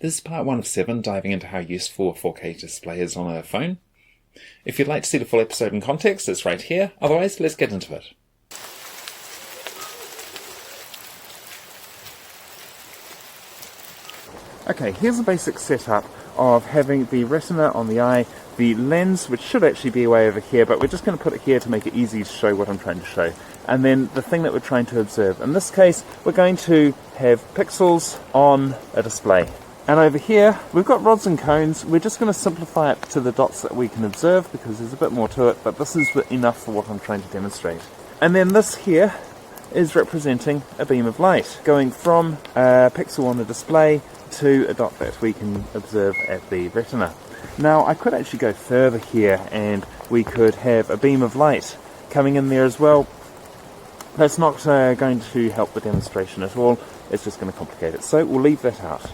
This is part 1 of 7, diving into how useful a 4K display is on a phone. If you'd like to see the full episode in context, it's right here. Otherwise, let's get into it. Okay, here's a basic setup of having the retina on the eye, the lens, which should actually be way over here, but we're just going to put it here to make it easy to show what I'm trying to show. And then the thing that we're trying to observe. In this case, we're going to have pixels on a display. And over here, we've got rods and cones. We're just going to simplify it to the dots that we can observe because there's a bit more to it, but this is enough for what I'm trying to demonstrate. And then this here is representing a beam of light going from a pixel on the display to a dot that we can observe at the retina. Now, I could actually go further here and we could have a beam of light coming in there as well. That's not going to help the demonstration at all. It's just going to complicate it. So we'll leave that out.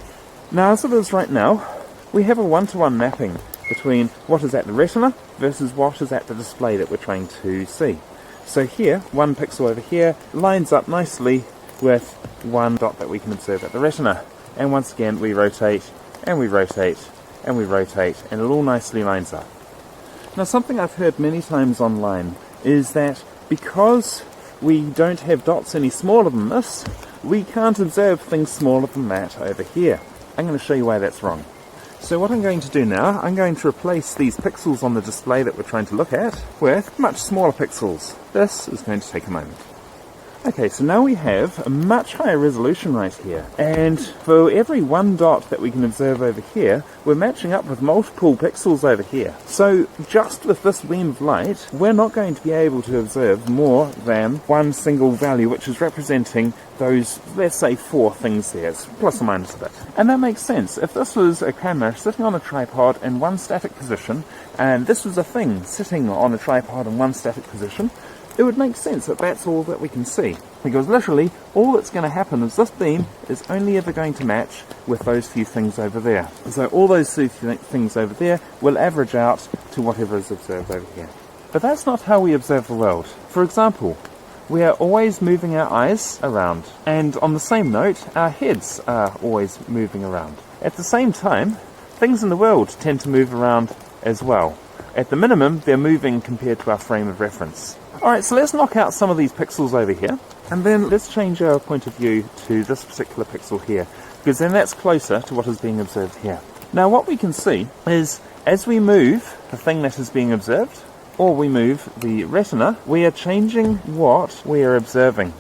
Now, as it is right now, we have a one-to-one mapping between what is at the retina versus what is at the display that we're trying to see. So here, one pixel over here lines up nicely with one dot that we can observe at the retina. And once again, we rotate, and we rotate, and we rotate, and it all nicely lines up. Now, something I've heard many times online is that because we don't have dots any smaller than this, we can't observe things smaller than that over here. I'm going to show you why that's wrong. So what I'm going to do now, I'm going to replace these pixels on the display that we're trying to look at with much smaller pixels. This is going to take a moment. Okay, so now we have a much higher resolution right here. And for every one dot that we can observe over here, we're matching up with multiple pixels over here. So just with this beam of light, we're not going to be able to observe more than one single value, which is representing those, let's say, 4 things there. It's plus or minus a bit. And that makes sense. If this was a camera sitting on a tripod in one static position, and this was a thing sitting on a tripod in one static position, it would make sense that that's all that we can see. Because literally, all that's going to happen is this beam is only ever going to match with those few things over there. So all those few things over there will average out to whatever is observed over here. But that's not how we observe the world. For example, we are always moving our eyes around. And on the same note, our heads are always moving around. At the same time, things in the world tend to move around as well. At the minimum, they're moving compared to our frame of reference. Alright, so let's knock out some of these pixels over here, and then let's change our point of view to this particular pixel here, because then that's closer to what is being observed here. Now what we can see is, as we move the thing that is being observed, or we move the retina, we are changing what we are observing.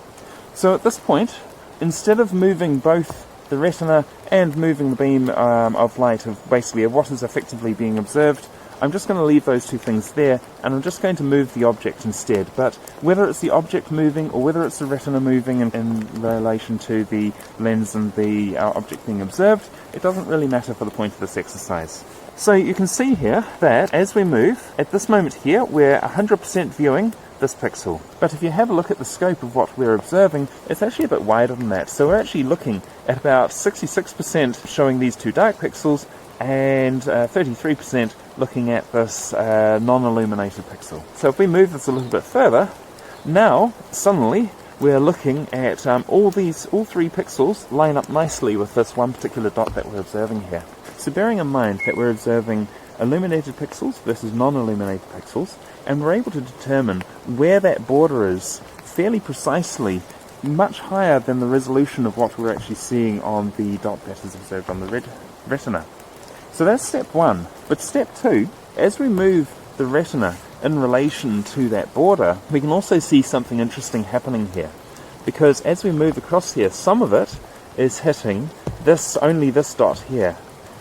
So at this point, instead of moving both the retina and moving the beam of light of basically what is effectively being observed, I'm just going to leave those two things there, and I'm just going to move the object instead. But whether it's the object moving or whether it's the retina moving in relation to the lens and the object being observed, it doesn't really matter for the point of this exercise. So you can see here that as we move, at this moment here, we're 100% viewing this pixel. But if you have a look at the scope of what we're observing, it's actually a bit wider than that. So we're actually looking at about 66% showing these two dark pixels, and 33% looking at this non-illuminated pixel. So if we move this a little bit further, now suddenly we're looking at all 3 pixels line up nicely with this one particular dot that we're observing here. So bearing in mind that we're observing illuminated pixels versus non-illuminated pixels, and we're able to determine where that border is fairly precisely, much higher than the resolution of what we're actually seeing on the dot that is observed on the retina. So that's step 1. But step 2, as we move the retina in relation to that border, we can also see something interesting happening here. Because as we move across here, some of it is hitting only this dot here.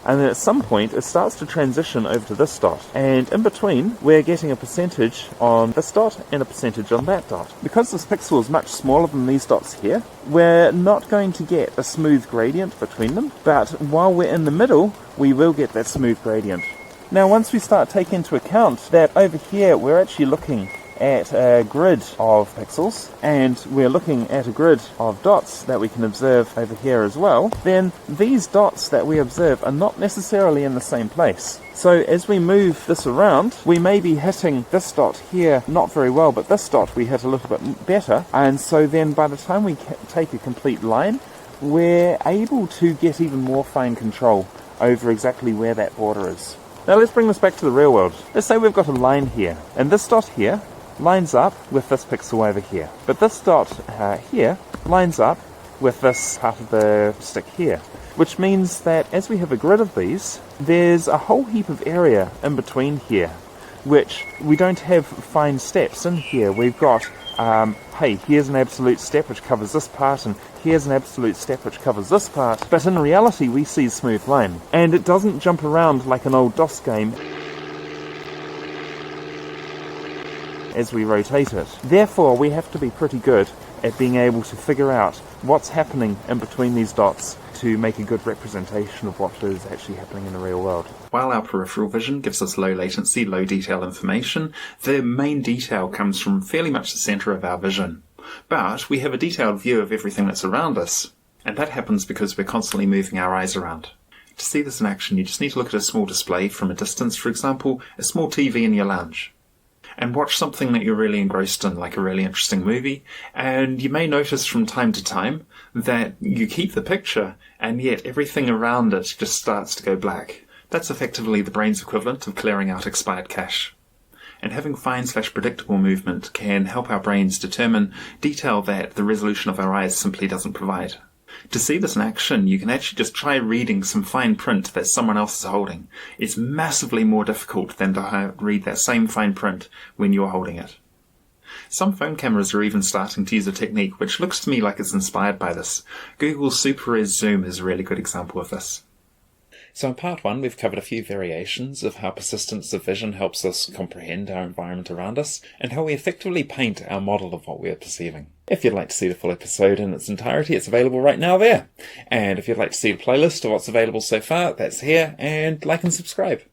And then at some point, it starts to transition over to this dot. And in between, we're getting a percentage on this dot and a percentage on that dot. Because this pixel is much smaller than these dots here, we're not going to get a smooth gradient between them. But while we're in the middle, we will get that smooth gradient. Now, once we start taking into account that over here, we're actually looking at a grid of pixels, and we're looking at a grid of dots that we can observe over here as well, then these dots that we observe are not necessarily in the same place. So as we move this around, we may be hitting this dot here not very well, but this dot we hit a little bit better, and so then by the time we take a complete line, we're able to get even more fine control over exactly where that border is. Now let's bring this back to the real world. Let's say we've got a line here, and this dot here lines up with this pixel over here. But this dot here lines up with this part of the stick here, which means that as we have a grid of these, there's a whole heap of area in between here, which we don't have fine steps in here. We've got, hey, here's an absolute step which covers this part, and here's an absolute step which covers this part, but in reality we see a smooth line, and it doesn't jump around like an old DOS game as we rotate it. Therefore, we have to be pretty good at being able to figure out what's happening in between these dots to make a good representation of what is actually happening in the real world. While our peripheral vision gives us low latency, low detail information, the main detail comes from fairly much the centre of our vision. But we have a detailed view of everything that's around us, and that happens because we're constantly moving our eyes around. To see this in action, you just need to look at a small display from a distance, for example, a small TV in your lounge, and watch something that you're really engrossed in, like a really interesting movie, and you may notice from time to time that you keep the picture, and yet everything around it just starts to go black. That's effectively the brain's equivalent of clearing out expired cache. And having fine/predictable movement can help our brains determine detail that the resolution of our eyes simply doesn't provide. To see this in action, you can actually just try reading some fine print that someone else is holding. It's massively more difficult than to read that same fine print when you're holding it. Some phone cameras are even starting to use a technique which looks to me like it's inspired by this. Google's Super Res Zoom is a really good example of this. So in part 1, we've covered a few variations of how persistence of vision helps us comprehend our environment around us, and how we effectively paint our model of what we are perceiving. If you'd like to see the full episode in its entirety, it's available right now there. And if you'd like to see a playlist of what's available so far, that's here, and like and subscribe.